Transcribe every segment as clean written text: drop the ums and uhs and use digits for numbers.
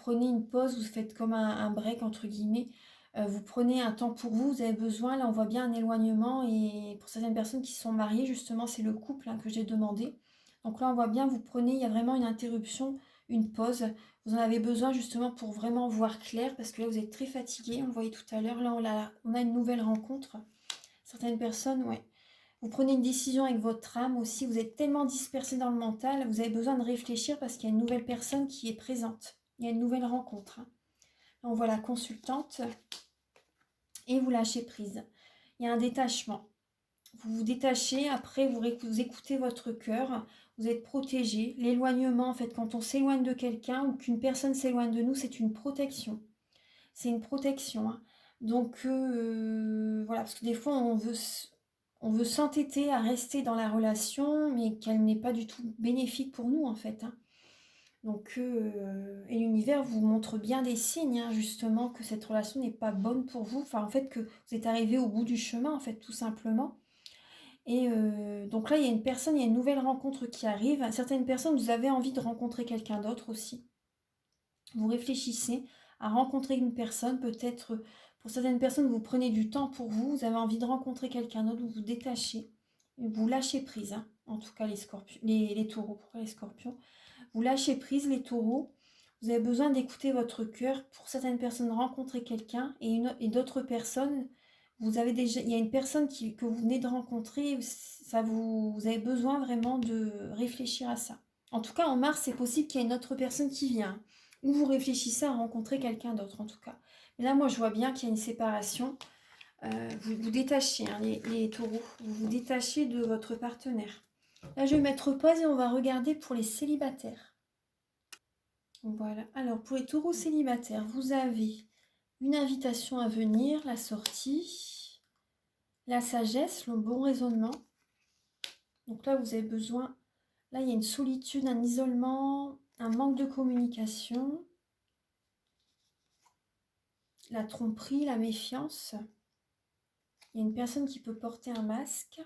prenez une pause, vous faites comme un break entre guillemets. Vous prenez un temps pour vous, vous avez besoin, là on voit bien un éloignement et pour certaines personnes qui sont mariées justement, c'est le couple, hein, que j'ai demandé. Donc là on voit bien, vous prenez, il y a vraiment une interruption, une pause. Vous en avez besoin justement pour vraiment voir clair parce que là vous êtes très fatigué, on le voyait tout à l'heure. Là on a une nouvelle rencontre. Certaines personnes, ouais. Vous prenez une décision avec votre âme aussi, vous êtes tellement dispersé dans le mental, vous avez besoin de réfléchir parce qu'il y a une nouvelle personne qui est présente. Il y a une nouvelle rencontre, hein. Là, on voit la consultante et vous lâchez prise. Il y a un détachement. Vous vous détachez, après vous écoutez votre cœur, vous êtes protégé. L'éloignement, en fait, quand on s'éloigne de quelqu'un ou qu'une personne s'éloigne de nous, c'est une protection. C'est une protection, hein. Donc, voilà, parce que des fois, on veut s'entêter à rester dans la relation, mais qu'elle n'est pas du tout bénéfique pour nous, en fait, hein. Donc, et l'univers vous montre bien des signes, hein, justement, que cette relation n'est pas bonne pour vous. Enfin, en fait, que vous êtes arrivé au bout du chemin, en fait, tout simplement. Et donc là, il y a une personne, il y a une nouvelle rencontre qui arrive. Certaines personnes, vous avez envie de rencontrer quelqu'un d'autre aussi. Vous réfléchissez à rencontrer une personne, peut-être pour certaines personnes, vous prenez du temps pour vous, vous avez envie de rencontrer quelqu'un d'autre, vous vous détachez, vous lâchez prise, hein. En tout cas les scorpions, les taureaux, pourquoi les scorpions? Vous lâchez prise les taureaux, vous avez besoin d'écouter votre cœur. Pour certaines personnes, rencontrer quelqu'un et d'autres personnes, vous avez déjà, il y a une personne que vous venez de rencontrer, vous avez besoin vraiment de réfléchir à ça. En tout cas, en mars, c'est possible qu'il y ait une autre personne qui vient. Ou vous réfléchissez à rencontrer quelqu'un d'autre, en tout cas. Mais là, moi, je vois bien qu'il y a une séparation. Vous vous détachez, hein, les taureaux. Vous vous détachez de votre partenaire. Là, je vais mettre pause et on va regarder pour les célibataires. Voilà. Alors, pour les taureaux célibataires, vous avez une invitation à venir, la sortie, la sagesse, le bon raisonnement. Donc là, vous avez besoin... Là, il y a une solitude, un isolement, un manque de communication, la tromperie, la méfiance. Il y a une personne qui peut porter un masque.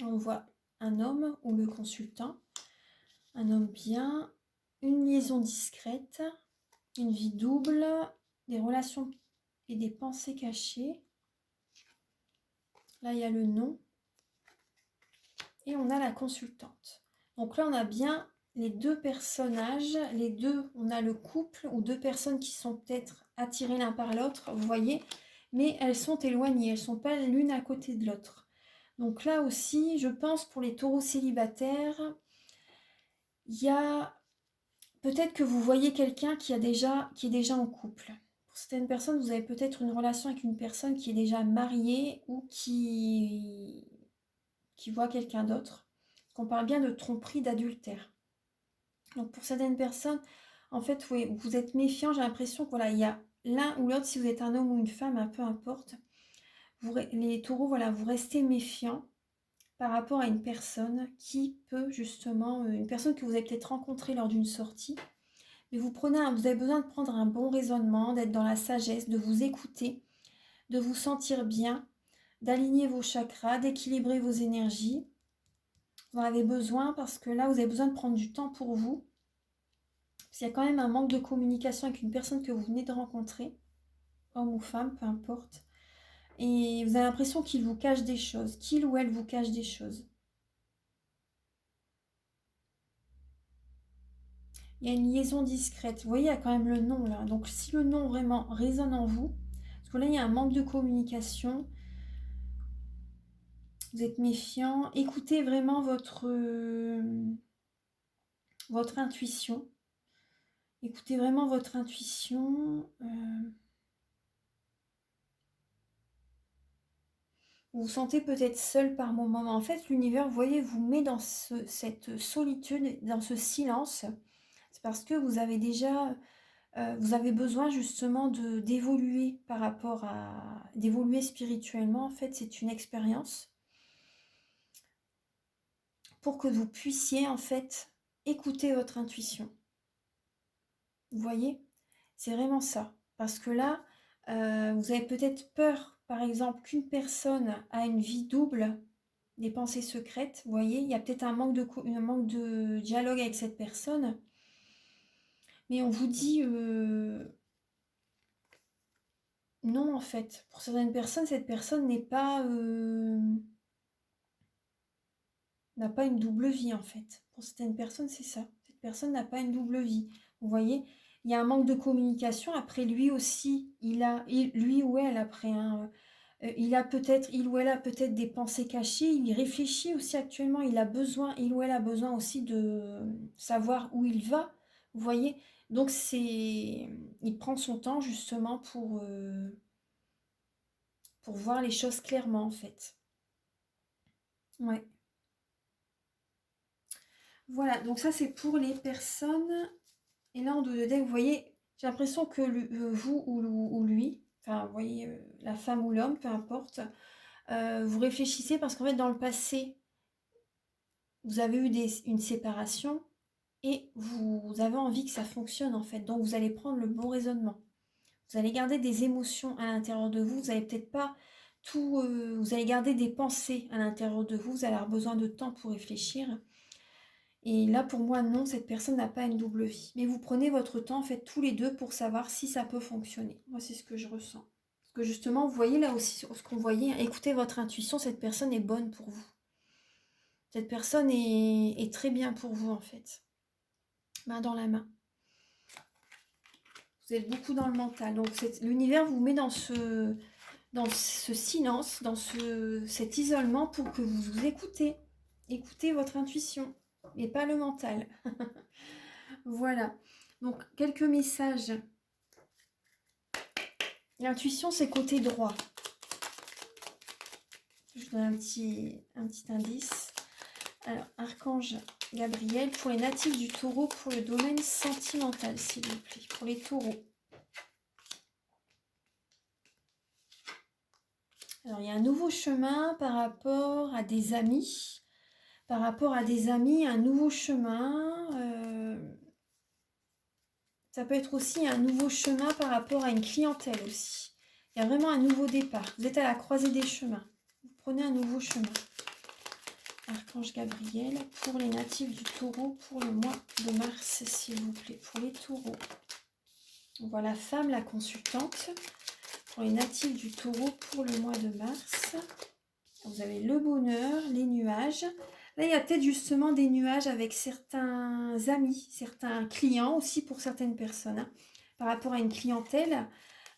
On voit un homme ou le consultant. Un homme bien, une liaison discrète, une vie double, des relations et des pensées cachées. Là, il y a le nom. Et on a la consultante. Donc là, on a bien les deux personnages, les deux, on a le couple ou deux personnes qui sont peut-être attirées l'un par l'autre, vous voyez, mais elles sont éloignées, elles ne sont pas l'une à côté de l'autre. Donc là aussi, je pense pour les taureaux célibataires, il y a peut-être que vous voyez quelqu'un qui est déjà en couple. Pour certaines personnes, vous avez peut-être une relation avec une personne qui est déjà mariée ou qui voit quelqu'un d'autre. On parle bien de tromperie, d'adultère. Donc pour certaines personnes, en fait, oui, vous êtes méfiant. J'ai l'impression que voilà, il y a l'un ou l'autre, si vous êtes un homme ou une femme, peu importe. Les taureaux, voilà, vous restez méfiants par rapport à une personne qui peut justement, une personne que vous avez peut-être rencontrée lors d'une sortie. Mais vous avez besoin de prendre un bon raisonnement, d'être dans la sagesse, de vous écouter, de vous sentir bien, d'aligner vos chakras, d'équilibrer vos énergies. Vous en avez besoin parce que là, vous avez besoin de prendre du temps pour vous. Parce qu'il y a quand même un manque de communication avec une personne que vous venez de rencontrer, homme ou femme, peu importe. Et vous avez l'impression qu'il vous cache des choses, qu'il ou elle vous cache des choses. Il y a une liaison discrète. Vous voyez, il y a quand même le nom là. Donc si le nom vraiment résonne en vous, parce que là, il y a un manque de communication, vous êtes méfiant, écoutez vraiment votre intuition. Écoutez vraiment votre intuition. Vous vous sentez peut-être seul par moment. En fait, l'univers, vous voyez, vous met dans cette solitude, dans ce silence. C'est parce que vous avez déjà, vous avez besoin justement d'évoluer par rapport à, d'évoluer spirituellement. En fait, c'est une expérience pour que vous puissiez en fait écouter votre intuition. Vous voyez, c'est vraiment ça. Parce que là, vous avez peut-être peur, par exemple, qu'une personne a une vie double, des pensées secrètes. Vous voyez, il y a peut-être un manque de dialogue avec cette personne. Mais on vous dit non, en fait. Pour certaines personnes, cette personne n'a pas une double vie, en fait. Pour certaines personnes, c'est ça. Cette personne n'a pas une double vie. Vous voyez, il y a un manque de communication. Après, lui aussi, lui ou elle, après, hein, il ou elle a peut-être des pensées cachées. Il y réfléchit aussi actuellement. Il ou elle a besoin aussi de savoir où il va. Vous voyez, donc il prend son temps justement pour voir les choses clairement, en fait. Ouais. Voilà, donc ça c'est pour les personnes. Et là en dos de deck, vous voyez, j'ai l'impression que vous ou lui, enfin vous voyez, la femme ou l'homme, peu importe, vous réfléchissez parce qu'en fait dans le passé, vous avez eu une séparation et vous avez envie que ça fonctionne en fait. Donc vous allez prendre le bon raisonnement. Vous allez garder des émotions à l'intérieur de vous. Vous n'allez peut-être pas tout... vous allez garder des pensées à l'intérieur de vous. Vous allez avoir besoin de temps pour réfléchir. Et là, pour moi, non, cette personne n'a pas une double vie. Mais vous prenez votre temps, faites tous les deux pour savoir si ça peut fonctionner. Moi, c'est ce que je ressens. Parce que justement, vous voyez là aussi ce qu'on voyait, écoutez votre intuition, cette personne est bonne pour vous. Cette personne est très bien pour vous, en fait. Main dans la main. Vous êtes beaucoup dans le mental. Donc, l'univers vous met dans ce silence, dans cet isolement pour que vous écoutez. Écoutez votre intuition et pas le mental. Voilà. Donc, quelques messages. L'intuition, c'est côté droit. Je donne un petit indice. Alors, Archange Gabriel, pour les natifs du taureau, pour le domaine sentimental, s'il vous plaît, pour les taureaux. Alors, il y a un nouveau chemin par rapport à des amis. Par rapport à des amis, un nouveau chemin. Ça peut être aussi un nouveau chemin par rapport à une clientèle aussi. Il y a vraiment un nouveau départ. Vous êtes à la croisée des chemins. Vous prenez un nouveau chemin. Archange Gabriel, pour les natifs du taureau, pour le mois de mars, s'il vous plaît, pour les taureaux. On voit la femme, la consultante, pour les natifs du taureau, pour le mois de mars. Vous avez le bonheur, les nuages. Là, il y a peut-être justement des nuages avec certains amis, certains clients aussi pour certaines personnes, hein, par rapport à une clientèle,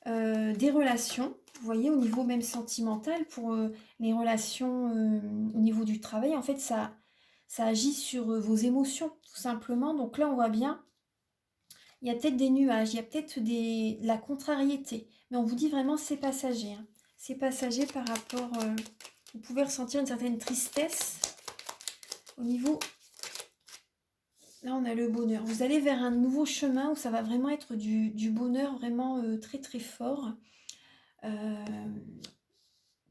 des relations. Vous voyez, au niveau même sentimental, pour les relations au niveau du travail, en fait, ça agit sur vos émotions, tout simplement. Donc là, on voit bien, il y a peut-être des nuages, il y a peut-être de la contrariété. Mais on vous dit vraiment, c'est passager. Hein. C'est passager par rapport... vous pouvez ressentir une certaine tristesse au niveau... Là, on a le bonheur. Vous allez vers un nouveau chemin où ça va vraiment être du bonheur vraiment très très fort.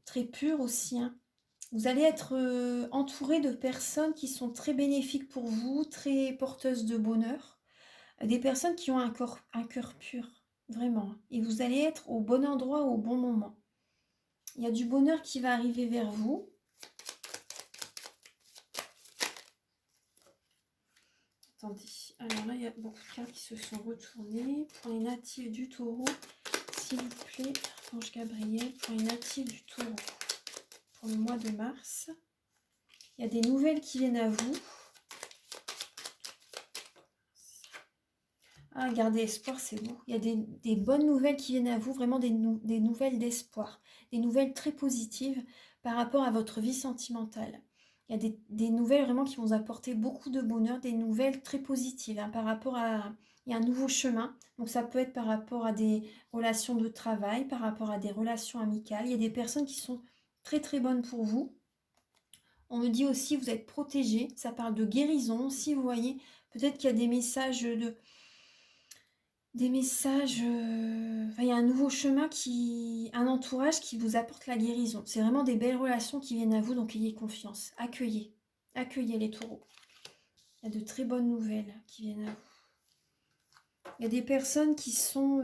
Très pur aussi. Hein. Vous allez être entouré de personnes qui sont très bénéfiques pour vous, très porteuses de bonheur. Des personnes qui ont un cœur pur, vraiment. Et vous allez être au bon endroit au bon moment. Il y a du bonheur qui va arriver vers vous. Attendez, alors là, il y a beaucoup de cartes qui se sont retournées. Pour les natifs du taureau, s'il vous plaît, Archange Gabriel, pour les natifs du taureau, pour le mois de mars. Il y a des nouvelles qui viennent à vous. Ah, gardez espoir, c'est beau. Il y a des bonnes nouvelles qui viennent à vous, vraiment des nouvelles d'espoir, des nouvelles très positives par rapport à votre vie sentimentale. Il y a des nouvelles vraiment qui vont vous apporter beaucoup de bonheur, des nouvelles très positives hein, par rapport à... Il y a un nouveau chemin, donc ça peut être par rapport à des relations de travail, par rapport à des relations amicales. Il y a des personnes qui sont très très bonnes pour vous. On me dit aussi vous êtes protégé, ça parle de guérison. Si vous voyez, peut-être qu'il y a des messages il y a un nouveau chemin, un entourage qui vous apporte la guérison. C'est vraiment des belles relations qui viennent à vous, donc ayez confiance. Accueillez les taureaux. Il y a de très bonnes nouvelles qui viennent à vous. Il y a des personnes qui sont...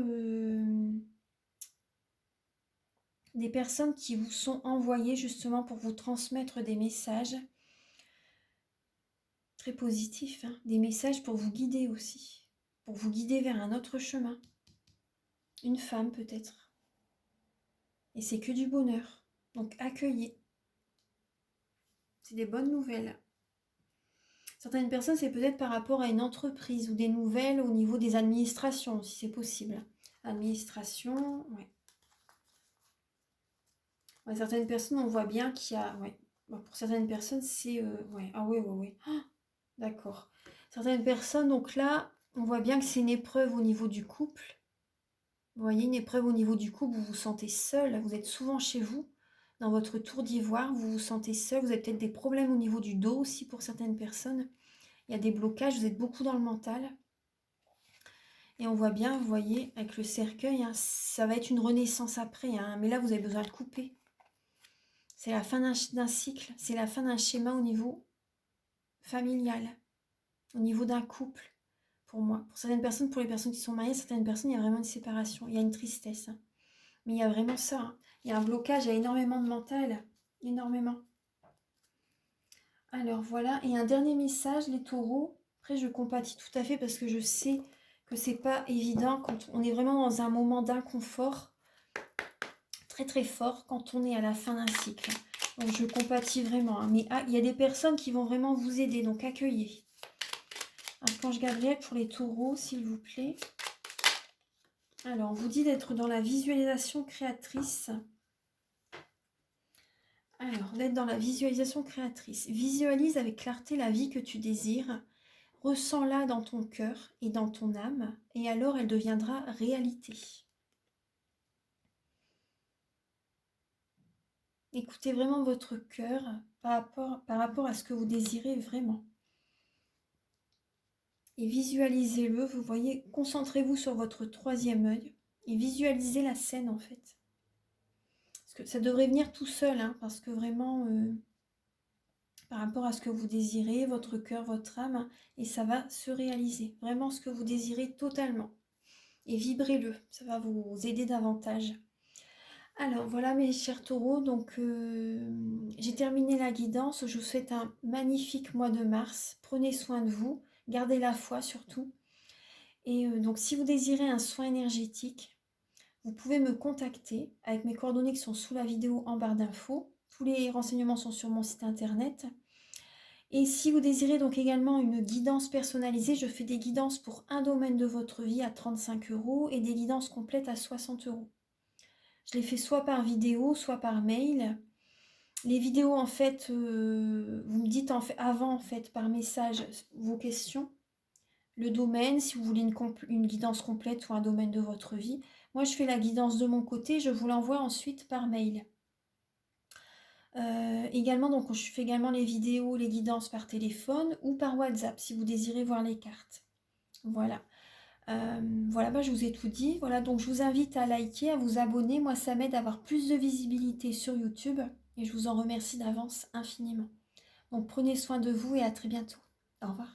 des personnes qui vous sont envoyées justement pour vous transmettre des messages très positifs. Hein, des messages pour vous guider aussi. pour vous guider vers un autre chemin. Une femme peut-être. Et c'est que du bonheur. Donc accueillez. C'est des bonnes nouvelles. Certaines personnes, c'est peut-être par rapport à une entreprise ou des nouvelles au niveau des administrations, si c'est possible. Administration, ouais. Ouais, certaines personnes, on voit bien qu'il y a... Ouais. Bon, pour certaines personnes, c'est... ouais. Ah oui, oui, oui. Oh, d'accord. Certaines personnes, donc là, on voit bien que c'est une épreuve au niveau du couple. Vous voyez, une épreuve au niveau du couple, vous vous sentez seul, vous êtes souvent chez vous, dans votre tour d'ivoire, vous vous sentez seul, vous avez peut-être des problèmes au niveau du dos aussi pour certaines personnes. Il y a des blocages, vous êtes beaucoup dans le mental. Et on voit bien, vous voyez, avec le cercueil, hein, ça va être une renaissance après, hein, mais là, vous avez besoin de couper. C'est la fin d'un cycle, c'est la fin d'un schéma au niveau familial, au niveau d'un couple, pour moi. Pour certaines personnes, pour les personnes qui sont mariées, certaines personnes, il y a vraiment une séparation, il y a une tristesse. Hein. Mais il y a vraiment ça, hein. Il y a un blocage, il y a énormément de mental, énormément. Alors voilà, et un dernier message, les taureaux. Après, je compatis tout à fait parce que je sais que c'est pas évident quand on est vraiment dans un moment d'inconfort très très fort quand on est à la fin d'un cycle. Donc je compatis vraiment, hein. Mais il y a des personnes qui vont vraiment vous aider, donc accueillez. Archange Gabriel pour les taureaux, s'il vous plaît. Alors, on vous dit d'être dans la visualisation créatrice. Alors, d'être dans la visualisation créatrice. Visualise avec clarté la vie que tu désires. Ressens-la dans ton cœur et dans ton âme, et alors elle deviendra réalité. Écoutez vraiment votre cœur par rapport à ce que vous désirez vraiment. Et visualisez-le, vous voyez, concentrez-vous sur votre troisième œil et visualisez la scène en fait. Parce que ça devrait venir tout seul, hein, parce que vraiment, par rapport à ce que vous désirez, votre cœur, votre âme, et ça va se réaliser. Vraiment ce que vous désirez totalement. Et vibrez-le, ça va vous aider davantage. Alors voilà mes chers taureaux, donc j'ai terminé la guidance. Je vous souhaite un magnifique mois de mars. Prenez soin de vous, gardez la foi surtout. Et donc si vous désirez un soin énergétique, vous pouvez me contacter avec mes coordonnées qui sont sous la vidéo en barre d'infos. Tous les renseignements sont sur mon site internet. Et si vous désirez donc également une guidance personnalisée, je fais des guidances pour un domaine de votre vie à 35 € et des guidances complètes à 60 €. Je les fais soit par vidéo, soit par mail. Les vidéos, en fait, vous me dites avant, en fait, par message, vos questions. Le domaine, si vous voulez une guidance complète ou un domaine de votre vie. Moi, je fais la guidance de mon côté, je vous l'envoie ensuite par mail. Également, donc, je fais également les vidéos, les guidances par téléphone ou par WhatsApp, si vous désirez voir les cartes. Voilà. Voilà, bah, je vous ai tout dit. Voilà, donc je vous invite à liker, à vous abonner. Moi, ça m'aide à avoir plus de visibilité sur YouTube et je vous en remercie d'avance infiniment. Donc, prenez soin de vous et à très bientôt. Au revoir.